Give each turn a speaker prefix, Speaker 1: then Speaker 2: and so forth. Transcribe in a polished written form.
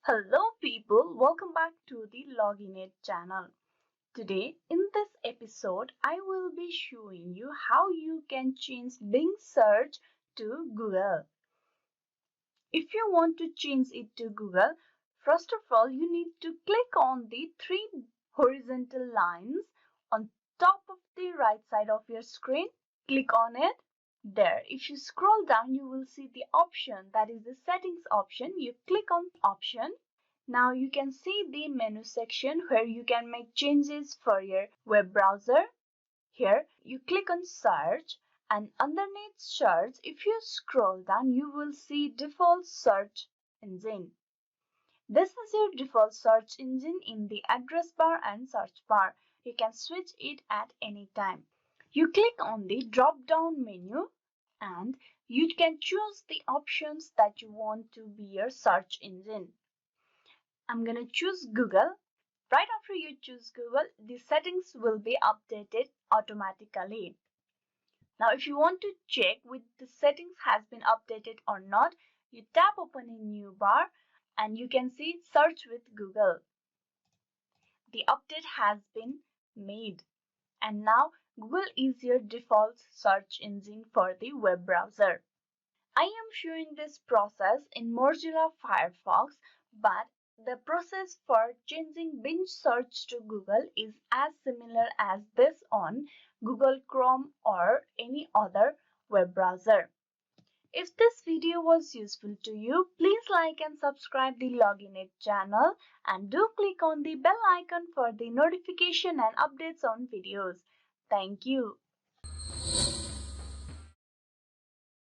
Speaker 1: Hello people, welcome back to the Loginate channel. Today in this episode I will be showing you how you can change Bing search to Google. If you want to change it to Google, first of all you need to click on the three horizontal lines on top of the right side of your screen. Click on it. There, if you scroll down you will see the option, that is the settings option. You click on option. Now you can see the menu section where you can make changes for your web browser. Here you click on search, and underneath search if you scroll down you will see default search engine. This is your default search engine in the address bar and search bar. You can switch it at any time. You click on the drop down menu and you can choose the options that you want to be your search engine. I'm gonna choose Google. Right after you choose Google, the settings will be updated automatically. Now, if you want to check if the settings has been updated or not, you tap open a new bar and you can see search with Google. The update has been made and now Google is your default search engine for the web browser. I am showing this process in Mozilla Firefox, but the process for changing Bing search to Google is as similar as this on Google Chrome or any other web browser. If this video was useful to you, please like and subscribe the Loginate channel and do click on the bell icon for the notification and updates on videos. Thank you.